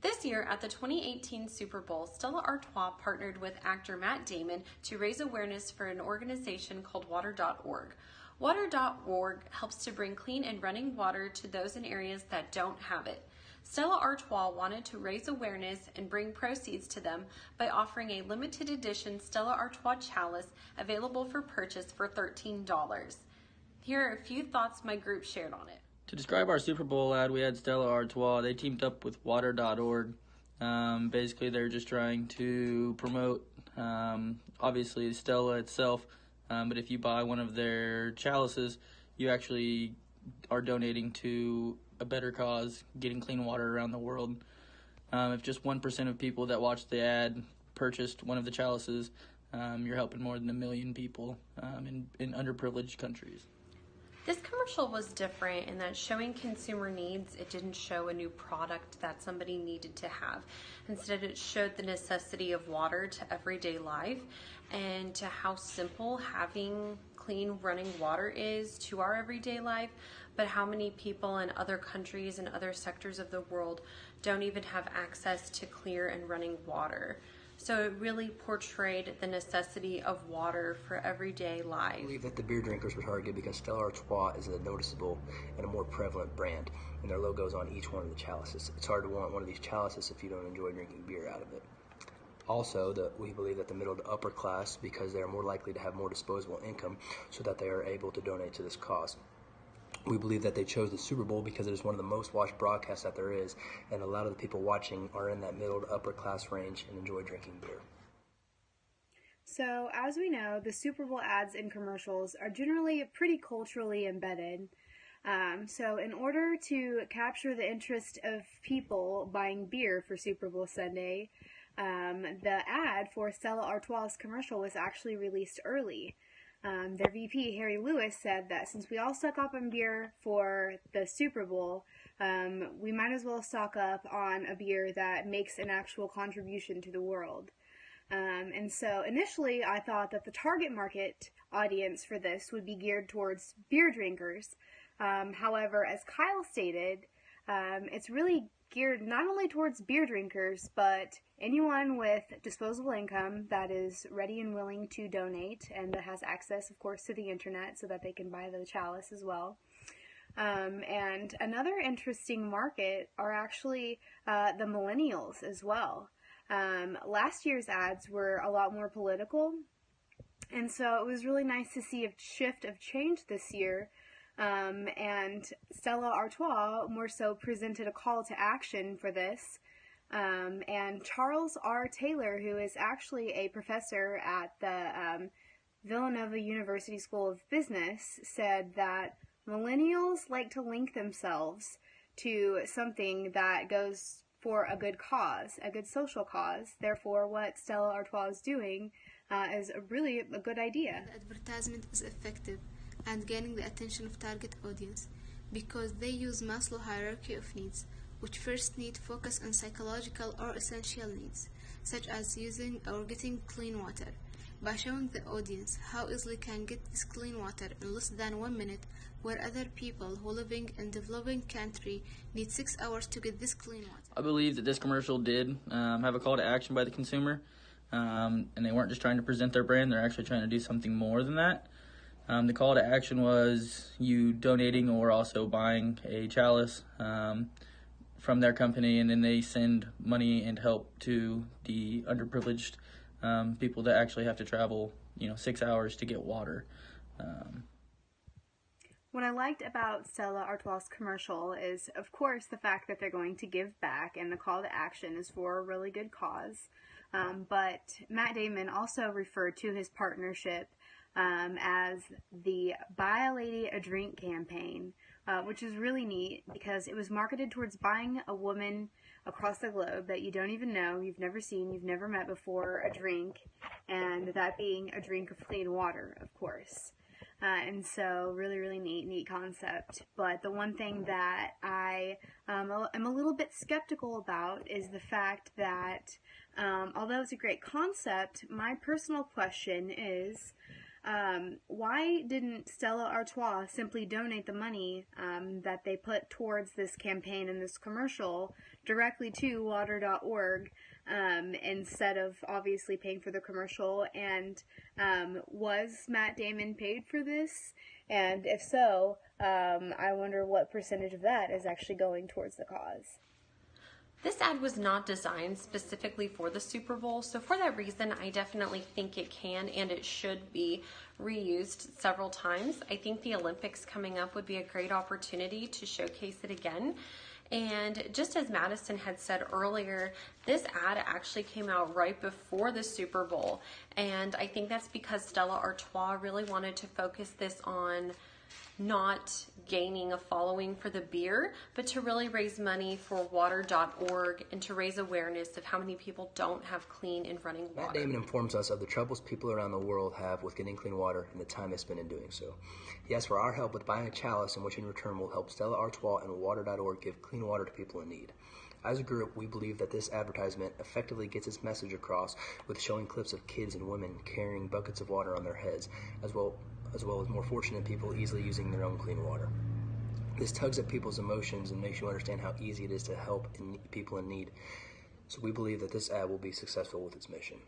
This year at the 2018 Super Bowl, Stella Artois partnered with actor Matt Damon to raise awareness for an organization called Water.org. Water.org helps to bring clean and running water to those in areas that don't have it. Stella Artois wanted to raise awareness and bring proceeds to them by offering a limited edition Stella Artois chalice available for purchase for $13. Here are a few thoughts my group shared on it. To describe our Super Bowl ad, we had Stella Artois. They teamed up with Water.org. Basically, they're just trying to promote, obviously, Stella itself. But if you buy one of their chalices, you actually are donating to a better cause, getting clean water around the world. If just 1% of people that watched the ad purchased one of the chalices, you're helping more than 1 million people in underprivileged countries. This commercial was different in that showing consumer needs, it didn't show a new product that somebody needed to have. Instead, it showed the necessity of water to everyday life and to how simple having clean running water is to our everyday life, but how many people in other countries and other sectors of the world don't even have access to clear and running water. So it really portrayed the necessity of water for everyday life. I believe that the beer drinkers were targeted because Stella Artois is a noticeable and a more prevalent brand, and their logo is on each one of the chalices. It's hard to want one of these chalices if you don't enjoy drinking beer out of it. Also, we believe that the middle to upper class, because they are more likely to have more disposable income, so that they are able to donate to this cause. We believe that they chose the Super Bowl because it is one of the most watched broadcasts that there is, and a lot of the people watching are in that middle to upper class range and enjoy drinking beer. So, as we know, the Super Bowl ads and commercials are generally pretty culturally embedded. So in order to capture the interest of people buying beer for Super Bowl Sunday, the ad for Stella Artois' commercial was actually released early. Their VP, Harry Lewis, said that since we all stock up on beer for the Super Bowl, we might as well stock up on a beer that makes an actual contribution to the world. And so initially I thought that the target market audience for this would be geared towards beer drinkers. However, as Kyle stated, it's really geared not only towards beer drinkers, but anyone with disposable income that is ready and willing to donate and that has access, of course, to the internet so that they can buy the chalice as well. And another interesting market are actually the millennials as well. Last year's ads were a lot more political, and so it was really nice to see a shift of change this year. And Stella Artois more so presented a call to action for this. And Charles R. Taylor, who is actually a professor at the Villanova University School of Business, said that millennials like to link themselves to something that goes for a good cause, a good social cause. Therefore, what Stella Artois is doing is really a good idea. The advertisement is effective and gaining the attention of target audience because they use Maslow hierarchy of needs, which first need focus on psychological or essential needs, such as using or getting clean water. By showing the audience how easily can get this clean water in less than 1 minute, where other people who living in developing country need 6 hours to get this clean water. I believe that this commercial did have a call to action by the consumer, and they weren't just trying to present their brand, they're actually trying to do something more than that. The call to action was you donating or also buying a chalice from their company, and then they send money and help to the underprivileged people that actually have to travel, 6 hours to get water. What I liked about Stella Artois' commercial is, of course, the fact that they're going to give back, and the call to action is for a really good cause. But Matt Damon also referred to his partnership as the Buy a Lady a Drink campaign, which is really neat because it was marketed towards buying a woman across the globe that you don't even know, you've never seen, you've never met before, a drink, and that being a drink of clean water, of course. And so really, really neat concept. But the one thing that I am a little bit skeptical about is the fact that although it's a great concept, my personal question is, Why didn't Stella Artois simply donate the money that they put towards this campaign and this commercial directly to water.org instead of obviously paying for the commercial? And was Matt Damon paid for this? And if so, I wonder what percentage of that is actually going towards the cause. This ad was not designed specifically for the Super Bowl, so for that reason, I definitely think it can and it should be reused several times. I think the Olympics coming up would be a great opportunity to showcase it again. And just as Madison had said earlier, this ad actually came out right before the Super Bowl. And I think that's because Stella Artois really wanted to focus this on not gaining a following for the beer, but to really raise money for water.org and to raise awareness of how many people don't have clean and running water. Matt Damon informs us of the troubles people around the world have with getting clean water and the time they spend in doing so. He asks for our help with buying a chalice, in which in return will help Stella Artois and water.org give clean water to people in need. As a group, we believe that this advertisement effectively gets its message across with showing clips of kids and women carrying buckets of water on their heads, as well as more fortunate people easily using their own clean water. This tugs at people's emotions and makes you understand how easy it is to help people in need. So we believe that this ad will be successful with its mission.